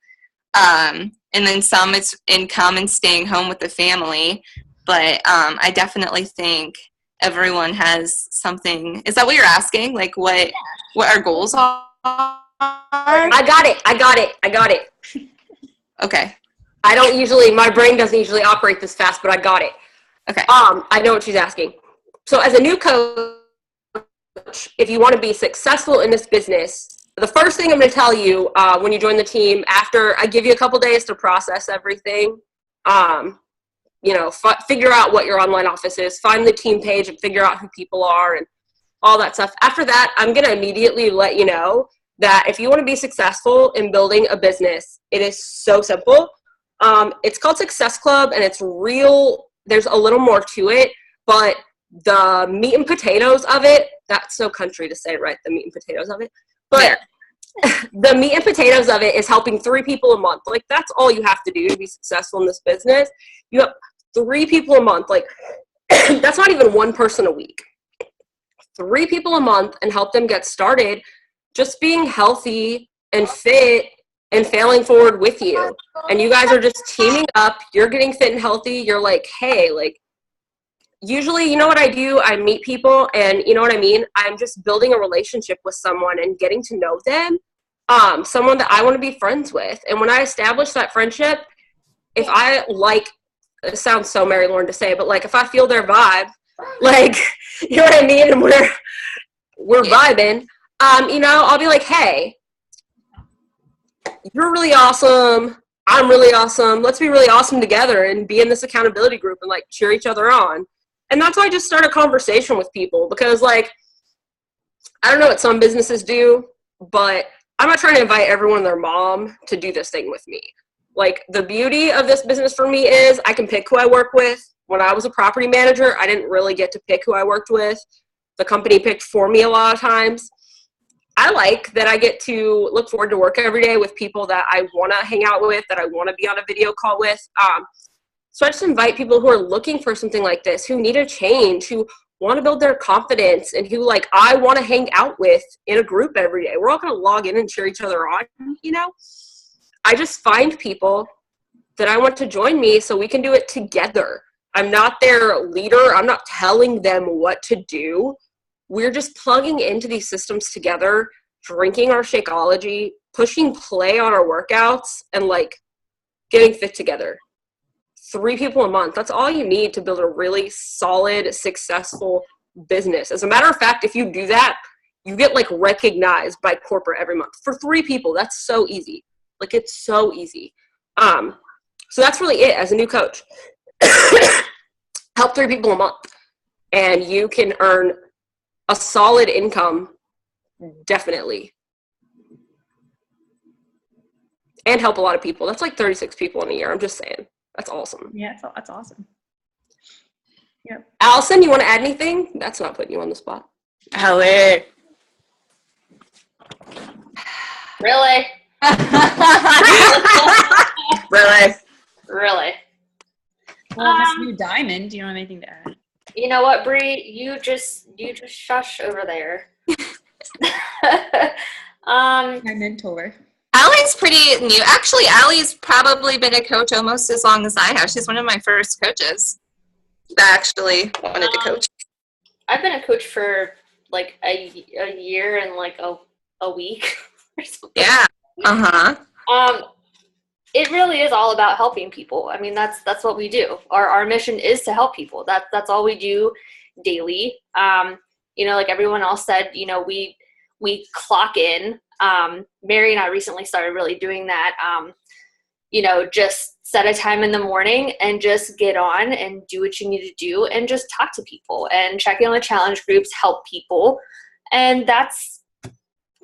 And then some it's income and staying home with the family. But I definitely think everyone has something. Is that what you're asking? What our goals are? I got it. Okay. My brain doesn't usually operate this fast, but I got it. Okay. I know what she's asking. So as a new coach, if you want to be successful in this business, the first thing I'm going to tell you when you join the team, after I give you a couple days to process everything, figure out what your online office is, find the team page and figure out who people are and all that stuff. After that, I'm going to immediately let you know that if you want to be successful in building a business, it is so simple. It's called Success Club, and it's real. There's a little more to it, but the meat and potatoes of it, that's so country to say, right? The meat and potatoes of it. But the meat and potatoes of it is helping 3 people a month. That's all you have to do to be successful in this business. You have 3 people a month. That's not even 1 person a week. 3 people a month, and help them get started just being healthy and fit and failing forward with you. And you guys are just teaming up. You're getting fit and healthy. You're hey, usually, you know what I do? I meet people, and you know what I mean? I'm just building a relationship with someone and getting to know them, someone that I want to be friends with. And when I establish that friendship, if I it sounds so Mary Lauren to say, but if I feel their vibe, you know what I mean? And we're vibing, I'll be hey, you're really awesome. I'm really awesome. Let's be really awesome together and be in this accountability group and cheer each other on. And that's why I just start a conversation with people, because I don't know what some businesses do, but I'm not trying to invite everyone and their mom to do this thing with me. The beauty of this business for me is I can pick who I work with. When I was a property manager, I didn't really get to pick who I worked with. The company picked for me a lot of times. I like that I get to look forward to work every day with people that I want to hang out with, that I want to be on a video call with. So I just invite people who are looking for something like this, who need a change, who want to build their confidence, and who I want to hang out with in a group every day. We're all going to log in and cheer each other on, I just find people that I want to join me so we can do it together. I'm not their leader. I'm not telling them what to do. We're just plugging into these systems together, drinking our Shakeology, pushing play on our workouts, and getting fit together. 3 people a month. That's all you need to build a really solid, successful business. As a matter of fact, if you do that, you get recognized by corporate every month. For 3 people, that's so easy. It's so easy. So that's really it as a new coach. Help 3 people a month, and you can earn a solid income, definitely. And help a lot of people. That's 36 people in a year. I'm just saying. That's awesome. Yeah, that's awesome. Yep. Allison, you want to add anything? That's not putting you on the spot. Allie. Really? Really? Really. Well, Miss New Diamond, do you have anything to add? You know what, Bree? You just shush over there. My mentor. Allie's pretty new. Actually, Allie's probably been a coach almost as long as I have. She's one of my first coaches that actually wanted to coach. I've been a coach for like a year and like a week or something. Yeah. It really is all about helping people. I mean, that's what we do. Our mission is to help people. That's all we do daily. Like everyone else said, we clock in. Mary and I recently started really doing that. Just set a time in the morning and just get on and do what you need to do and just talk to people and check in with challenge groups, help people. And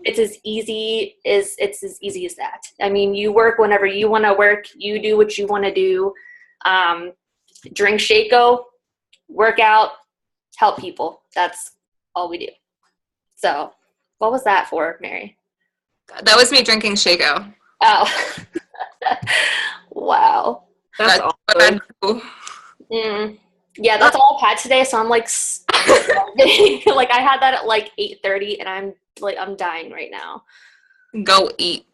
it's as easy as that. I mean, you work whenever you want to work, you do what you want to do. Drink Shako, work out, help people. That's all we do. So what was that for, Mary? That was me drinking Shako. Oh. Wow. That's awesome. Yeah, that's all I've had today, so I'm like like I had that at like 8:30 and I'm dying right now. Go eat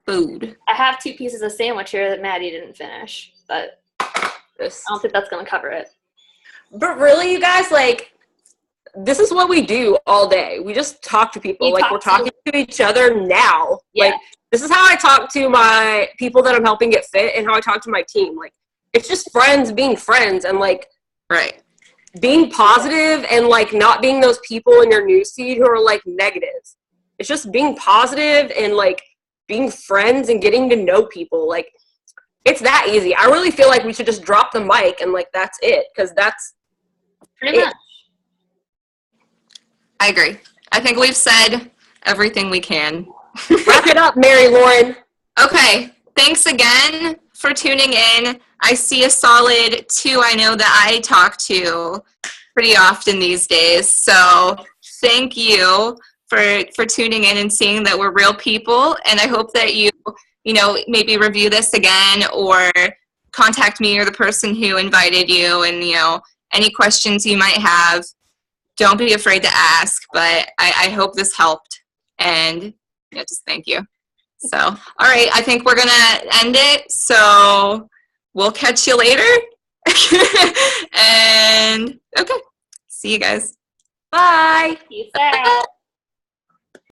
food. I have 2 pieces of sandwich here that Maddie didn't finish, but I don't think that's gonna cover it. But really, you guys, like, this is what we do all day. We just talk to people. We're talking to each other now. Yeah. Like, this is how I talk to my people that I'm helping get fit and how I talk to my team. Like, it's just friends being friends and, like, right. being positive and, like, not being those people in your newsfeed who are, like, negative. It's just being positive and, like, being friends and getting to know people. Like, it's that easy. I really feel like we should just drop the mic and, like, that's it. Because that's Pretty much. I agree. I think we've said everything we can. Wrap it up, Mary Lauren. Okay. Thanks again for tuning in. I see a solid 2 I know that I talk to pretty often these days. So thank you for tuning in and seeing that we're real people. And I hope that you maybe review this again or contact me or the person who invited you and, any questions you might have. Don't be afraid to ask, but I hope this helped. And just thank you. So, all right, I think we're going to end it. So we'll catch you later. And okay, see you guys. Bye. Peace out.